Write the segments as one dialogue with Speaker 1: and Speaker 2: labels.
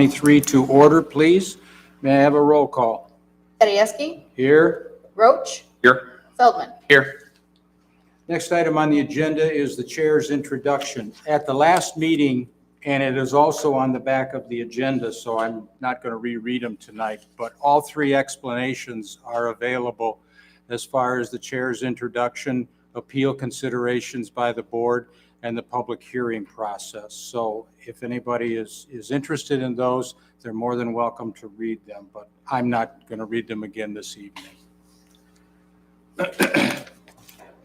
Speaker 1: 23 to order, please. May I have a roll call?
Speaker 2: Pettiesky,
Speaker 1: Here.
Speaker 2: Roach,
Speaker 3: Here.
Speaker 2: Feldman.
Speaker 3: Here.
Speaker 1: Next item on the agenda is the chair's introduction. At the last meeting, and it is also on the back of the agenda, so I'm not going to reread them tonight, but all three explanations are available as far as the chair's introduction, appeal considerations by the board, and the public hearing process. So if anybody is interested in those, they're more than welcome to read them, but I'm not going to read them again this evening.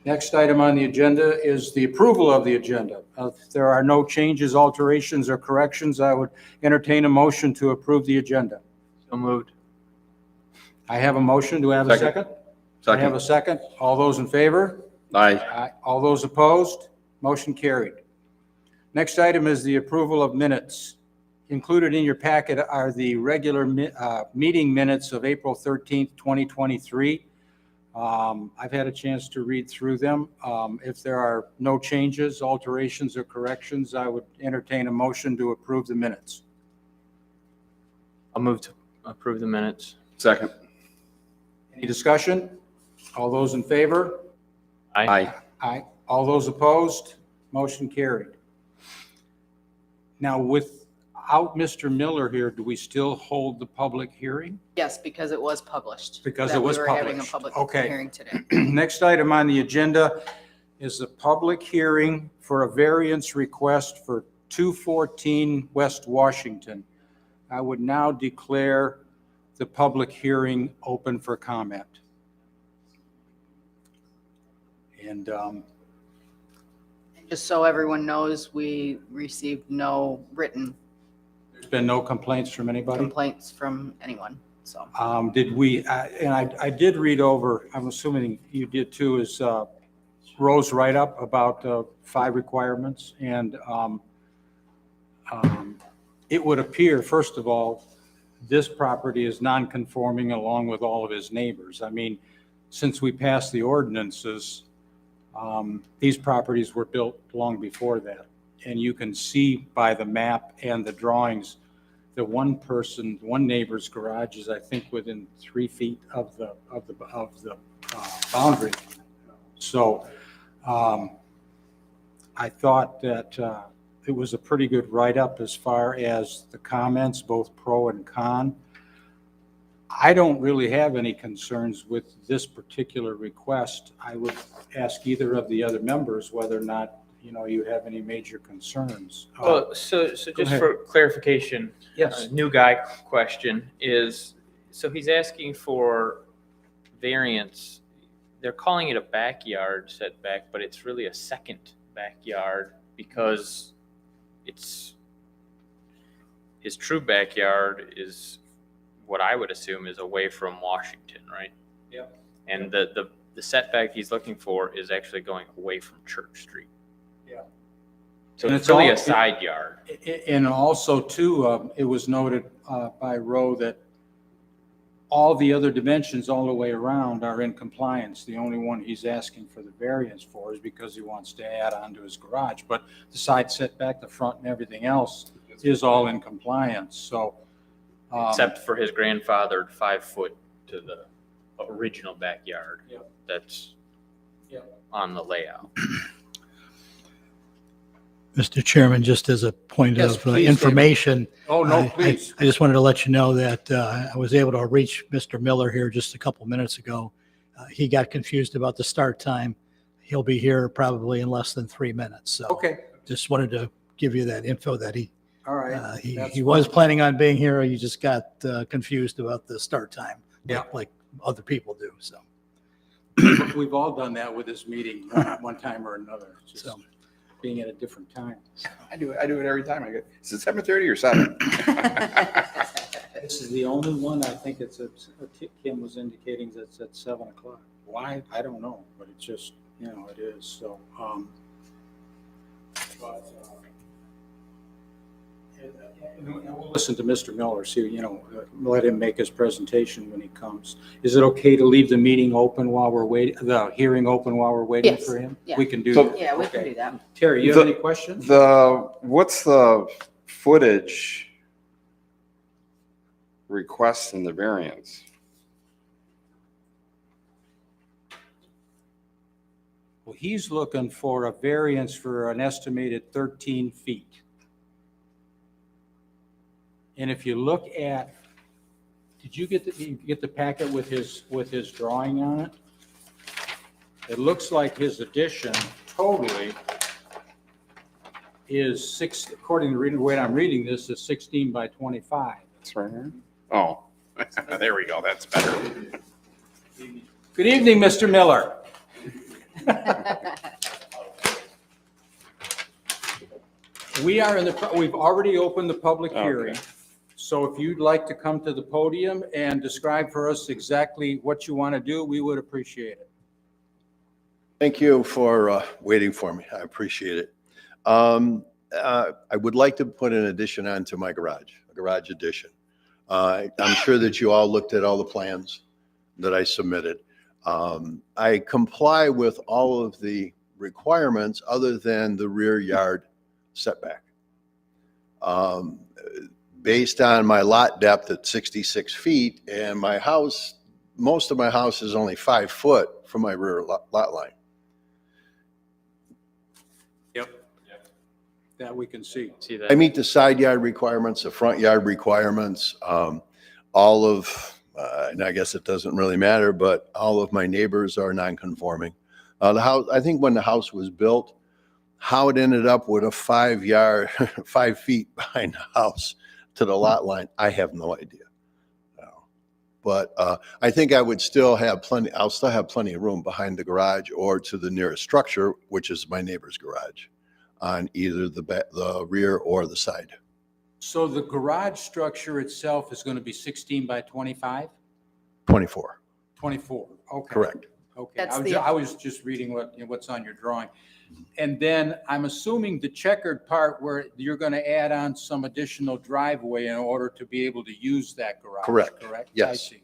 Speaker 1: Next item on the agenda is the approval of the agenda. If there are no changes, alterations, or corrections, I would entertain a motion to approve the agenda.
Speaker 3: So moved.
Speaker 1: I have a motion. Do I have a second? I have a second. All those in favor?
Speaker 3: Aye.
Speaker 1: Aye. All those opposed? Motion carried. Next item is the approval of minutes. Included in your packet are the regular meeting minutes of April 13th, 2023. I've had a chance to read through them. If there are no changes, alterations, or corrections, I would entertain a motion to approve the minutes.
Speaker 3: I'll move to approve the minutes. Second.
Speaker 1: Any discussion? All those in favor?
Speaker 3: Aye.
Speaker 1: Aye. All those opposed? Motion carried. Now, without Mr. Miller here, do we still hold the public hearing?
Speaker 2: Yes, because it was published.
Speaker 1: Because
Speaker 2: that
Speaker 1: it was
Speaker 2: we were having a
Speaker 1: published.
Speaker 2: public
Speaker 1: Okay.
Speaker 2: hearing today.
Speaker 1: Next item on the agenda is the public hearing for a variance request for 214 West Washington. I would now declare the public hearing open for comment. And
Speaker 2: Just so everyone knows, we received no written
Speaker 1: there's been no complaints from anybody?
Speaker 2: complaints from anyone, so.
Speaker 1: Did we, and I did read over, I'm assuming you did too, is Rose write-up about 5 requirements. And it would appear, first of all, this property is non-conforming along with all of his neighbors. I mean, since we passed the ordinances, these properties were built long before that. And you can see by the map and the drawings that one neighbor's garage is, I think, within 3 feet of the boundary. So I thought that it was a pretty good write-up as far as the comments, both pro and con. I don't really have any concerns with this particular request. I would ask either of the other members whether or not, you have any major concerns.
Speaker 4: Well, so just
Speaker 1: ahead.
Speaker 4: for clarification,
Speaker 1: Yes.
Speaker 4: new guy question is, so he's asking for variance. They're calling it a backyard setback, but it's really a second backyard because his true backyard is what I would assume is away from Washington, right?
Speaker 1: Yeah.
Speaker 4: And the setback he's looking for is actually going away from Church Street.
Speaker 1: Yeah.
Speaker 4: So
Speaker 1: And
Speaker 4: it's
Speaker 1: it's
Speaker 4: really
Speaker 1: all-
Speaker 4: a side yard.
Speaker 1: And also too, it was noted by Roe that all the other dimensions all the way around are in compliance. The only one he's asking for the variance for is because he wants to add on to his garage. But the side setback, the front and everything else is all in compliance. So
Speaker 4: Except for his grandfathered 5 foot to the original backyard.
Speaker 1: Yep.
Speaker 4: That's
Speaker 1: Yep.
Speaker 4: on the layout.
Speaker 5: Mr. Chairman, just as a point
Speaker 1: Yes,
Speaker 5: of
Speaker 1: please, David.
Speaker 5: information.
Speaker 1: Oh, no,
Speaker 5: I-
Speaker 1: please.
Speaker 5: I just wanted to let you know that I was able to reach Mr. Miller here just a couple minutes ago. He got confused about the start time. He'll be here probably in less than 3 minutes. So
Speaker 1: Okay,
Speaker 5: just wanted to give you that info that
Speaker 1: all right.
Speaker 5: he
Speaker 1: That's
Speaker 5: was
Speaker 1: fine.
Speaker 5: planning on being here. He just got confused about the start time,
Speaker 1: Yeah.
Speaker 5: like other people do. So,
Speaker 1: We've all done that with this meeting one time or another, just
Speaker 5: So.
Speaker 1: being at a different time.
Speaker 3: I do it every time. I get, is it 7:30 or 7?
Speaker 1: This is the only one, I think Kim was indicating that's at 7 o'clock. Why? I don't know, but it's just, it is. So, and we'll listen to Mr. Miller, see, let him make his presentation when he comes. Is it okay to leave the meeting open while we're waiting, the hearing open while we're waiting
Speaker 2: Yes.
Speaker 1: for him?
Speaker 2: Yeah.
Speaker 1: We can do
Speaker 3: So-
Speaker 1: that.
Speaker 2: Yeah, we can
Speaker 1: Okay.
Speaker 2: do that.
Speaker 1: Terry, you have any questions?
Speaker 3: What's the footage
Speaker 6: requesting the variance?
Speaker 1: Well, he's looking for a variance for an estimated 13 feet. And if you look at, did you get the packet with his drawing on it? It looks like his addition totally is six, according to the way I'm reading this, is 16 by 25.
Speaker 6: It's right here. Oh, there we go. That's better.
Speaker 1: Good evening, Mr. Miller. We are we've already opened the public hearing.
Speaker 6: Okay.
Speaker 1: So if you'd like to come to the podium and describe for us exactly what you want to do, we would appreciate it.
Speaker 7: Thank you for waiting for me. I appreciate it. I would like to put an addition onto my garage, a garage addition. I'm sure that you all looked at all the plans that I submitted. I comply with all of the requirements other than the rear yard setback. Based on my lot depth at 66 feet and my house, most of my house is only 5 foot from my rear lot line.
Speaker 1: That we can see.
Speaker 4: See
Speaker 7: I
Speaker 4: that?
Speaker 7: meet the side yard requirements, the front yard requirements, all of, and I guess it doesn't really matter, but all of my neighbors are non-conforming. The house, I think when the house was built, how it ended up with a 5 feet behind the house to the lot line, I have no idea. But I think I would still have plenty, I'll still have plenty of room behind the garage or to the nearest structure, which is my neighbor's garage, on either the rear or the side.
Speaker 1: So the garage structure itself is going to be 16 by 25?
Speaker 7: 24,
Speaker 1: 24, okay.
Speaker 7: correct.
Speaker 1: Okay,
Speaker 2: That's
Speaker 1: I was just reading what's on your drawing. And then I'm assuming the checkered part where you're going to add on some additional driveway in order to be able to use that garage,
Speaker 7: Correct.
Speaker 1: correct? I
Speaker 7: Yes.
Speaker 1: see.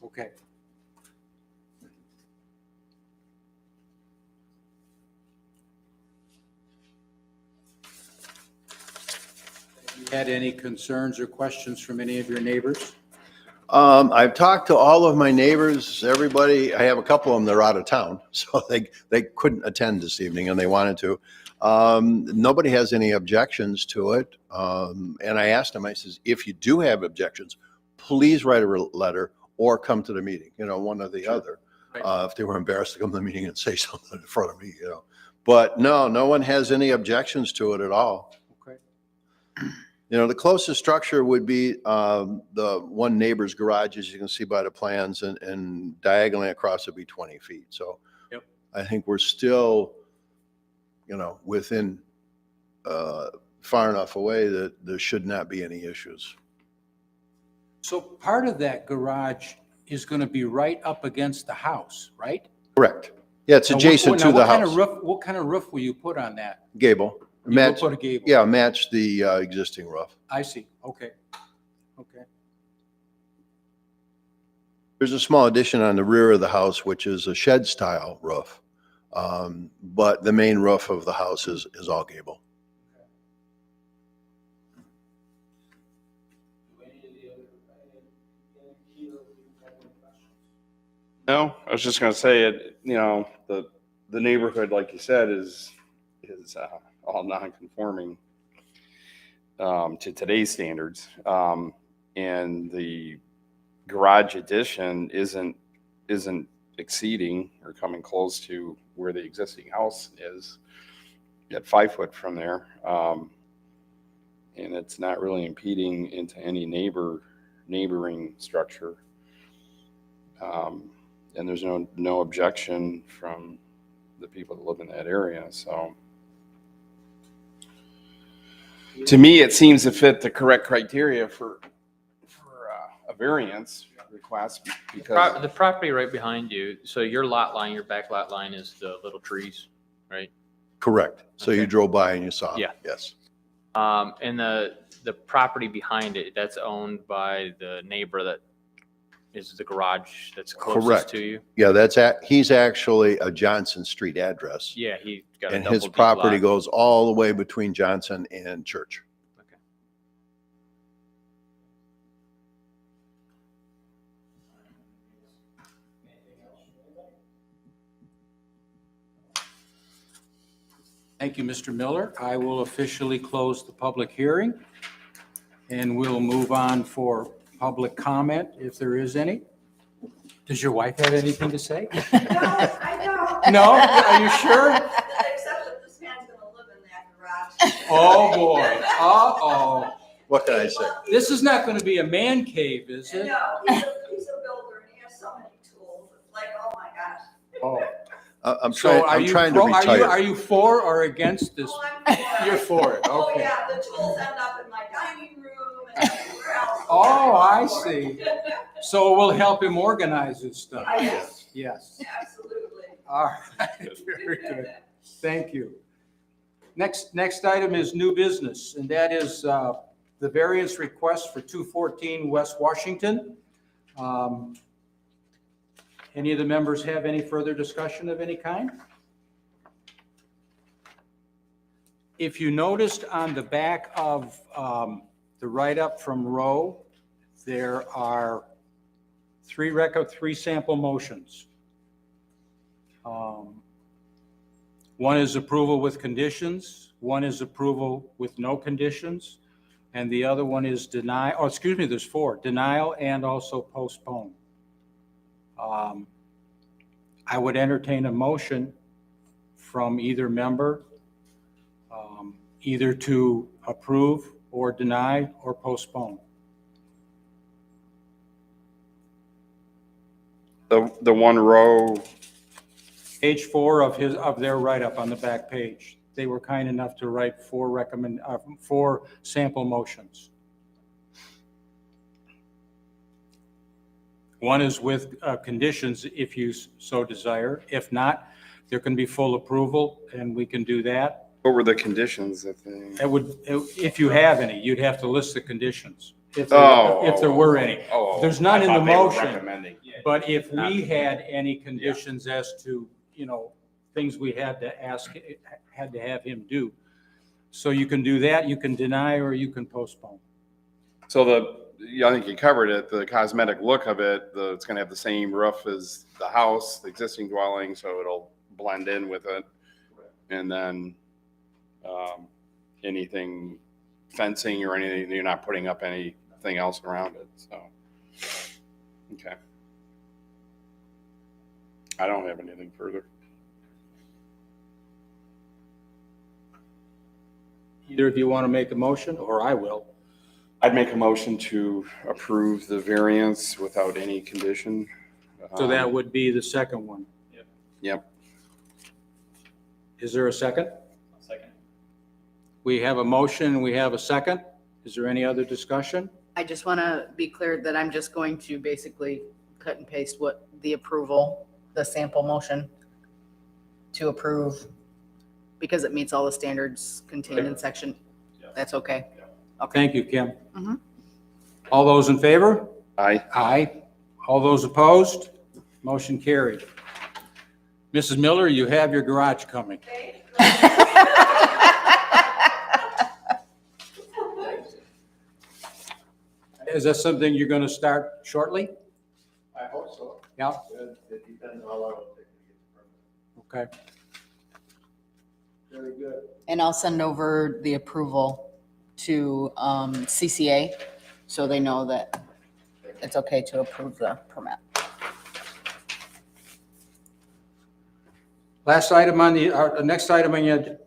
Speaker 1: Okay. Had any concerns or questions from any of your neighbors?
Speaker 7: I've talked to all of my neighbors, everybody. I have a couple of them that are out of town, so they couldn't attend this evening and they wanted to. Nobody has any objections to it. And I asked them, I says, if you do have objections, please write a letter or come to the meeting, one or the other. If they were embarrassed to come to the meeting and say something in front of me, But no one has any objections to it at all.
Speaker 1: Okay.
Speaker 7: The closest structure would be the one neighbor's garage, as you can see by the plans, and diagonally across would be 20 feet. So
Speaker 1: Yep.
Speaker 7: I think we're still, within far enough away that there should not be any issues.
Speaker 1: So part of that garage is going to be right up against the house, right?
Speaker 7: Correct. Yeah, it's
Speaker 1: Now,
Speaker 7: adjacent to the
Speaker 1: what kind
Speaker 7: house.
Speaker 1: of roof? What kind of roof will you put on that?
Speaker 7: Gable.
Speaker 1: You will
Speaker 7: Match,
Speaker 1: put a gable.
Speaker 7: yeah, match the existing roof.
Speaker 1: I see. Okay. Okay.
Speaker 7: There's a small addition on the rear of the house, which is a shed style roof. But the main roof of the house is all gable.
Speaker 6: No, I was just going to say it. The neighborhood, like you said, is all non-conforming to today's standards, and the garage addition isn't exceeding or coming close to where the existing house is at 5 foot from there, and it's not really impeding into any neighboring structure. And there's no objection from the people that live in that area. So to me, it seems to fit the correct criteria for a variance request because
Speaker 4: The property right behind you, so your lot line, your back lot line is the little trees, right?
Speaker 7: Correct. So you
Speaker 4: Okay.
Speaker 7: drove by and you saw.
Speaker 4: Yeah.
Speaker 7: Yes.
Speaker 4: And the property behind it, that's owned by the neighbor that is the garage that's closest
Speaker 7: Correct.
Speaker 4: to you?
Speaker 7: Yeah, he's actually a Johnson Street address.
Speaker 4: Yeah, he got a
Speaker 7: And
Speaker 4: double
Speaker 7: his
Speaker 4: deep
Speaker 7: property
Speaker 4: lot.
Speaker 7: goes all the way between Johnson and Church.
Speaker 1: Thank you, Mr. Miller. I will officially close the public hearing, and we'll move on for public comment, if there is any. Does your wife have anything to say?
Speaker 8: No, I don't.
Speaker 1: No? Are you sure?
Speaker 8: Except that this man's gonna live in that garage.
Speaker 1: Oh, boy. Uh-oh.
Speaker 7: What can I say?
Speaker 1: This is not going to be a man cave, is it?
Speaker 8: No, he's a builder and he has so many tools. It's like, oh my gosh.
Speaker 1: Oh.
Speaker 7: I'm
Speaker 1: So
Speaker 7: trying,
Speaker 1: are
Speaker 7: I'm
Speaker 1: you,
Speaker 7: trying to
Speaker 1: are
Speaker 7: retire.
Speaker 1: you for or against this?
Speaker 8: Oh, I'm for it.
Speaker 1: You're for it,
Speaker 8: Oh,
Speaker 1: okay.
Speaker 8: yeah, the tools end up in my dining room and everywhere else.
Speaker 1: Oh, I
Speaker 8: I'm for
Speaker 1: see.
Speaker 8: it.
Speaker 1: So we'll help him organize his stuff.
Speaker 8: Yes,
Speaker 1: Yes.
Speaker 8: absolutely.
Speaker 1: All right, very good. Thank you. Next item is new business, and that is the variance request for 214 West Washington. Any of the members have any further discussion of any kind? If you noticed on the back of the write-up from Rowe, there are three sample motions. One is approval with conditions, one is approval with no conditions, and the other one is there's four, denial and also postpone. I would entertain a motion from either member, either to approve or deny or postpone.
Speaker 6: The one row,
Speaker 1: Page 4 of their write-up on the back page. They were kind enough to write four sample motions. One is with conditions if you so desire. If not, there can be full approval and we can do that.
Speaker 6: what were the conditions that they?
Speaker 1: If you have any, you'd have to list the conditions. If
Speaker 6: Oh.
Speaker 1: there were any.
Speaker 6: Oh,
Speaker 1: There's none
Speaker 6: I
Speaker 1: in the
Speaker 6: thought they were
Speaker 1: motion.
Speaker 6: recommending.
Speaker 1: But if we had any conditions as to, things we had to have him do. So you can do that, you can deny, or you can postpone.
Speaker 6: So I think you covered it, the cosmetic look of it, it's gonna have the same roof as the house, the existing dwelling, so it'll blend in with it. And then, anything fencing or anything, you're not putting up anything else around it, so. Okay. I don't have anything further.
Speaker 1: Either of you want to make a motion, or I will.
Speaker 6: I'd make a motion to approve the variance without any condition.
Speaker 1: So that would be the second one.
Speaker 6: Yep.
Speaker 1: Is there a second?
Speaker 4: Second.
Speaker 1: We have a motion, we have a second. Is there any other discussion?
Speaker 2: I just want to be clear that I'm just going to basically cut and paste what the approval, the sample motion to approve, because it meets all the standards contained in section. That's okay. Okay.
Speaker 1: Thank you, Kim.
Speaker 2: Mhm.
Speaker 1: All those in favor?
Speaker 6: Aye.
Speaker 1: Aye. All those opposed? Motion carried. Mrs. Miller, you have your garage coming.
Speaker 8: Okay.
Speaker 1: Is that something you're going to start shortly?
Speaker 7: I hope so.
Speaker 1: Yeah,
Speaker 7: It depends on how long it'll take to get the permit.
Speaker 1: okay.
Speaker 7: Very good.
Speaker 2: And I'll send over the approval to CCA so they know that it's okay to approve the permit.
Speaker 1: Last item on the next item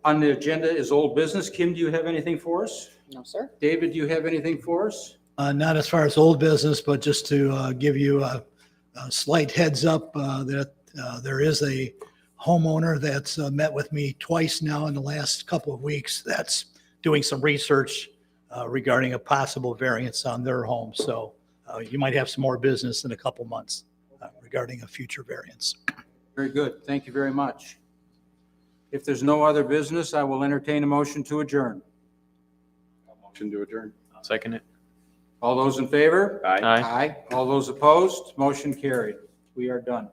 Speaker 1: on the agenda is old business. Kim, do you have anything for us?
Speaker 2: No, sir.
Speaker 1: David, do you have anything for us?
Speaker 5: Not as far as old business, but just to give you a slight heads up that there is a homeowner that's met with me twice now in the last couple of weeks that's doing some research regarding a possible variance on their home. So you might have some more business in a couple months regarding a future variance.
Speaker 1: Very good. Thank you very much. If there's no other business, I will entertain a motion to adjourn.
Speaker 6: Motion to adjourn.
Speaker 4: I'll second it.
Speaker 1: All those in favor?
Speaker 6: Aye.
Speaker 4: Aye.
Speaker 1: Aye. All those opposed? Motion carried. We are done.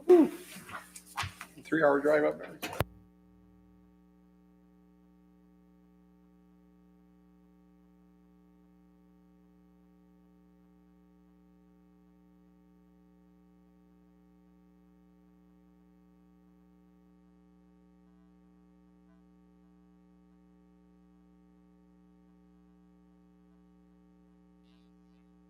Speaker 6: 3-hour drive up there.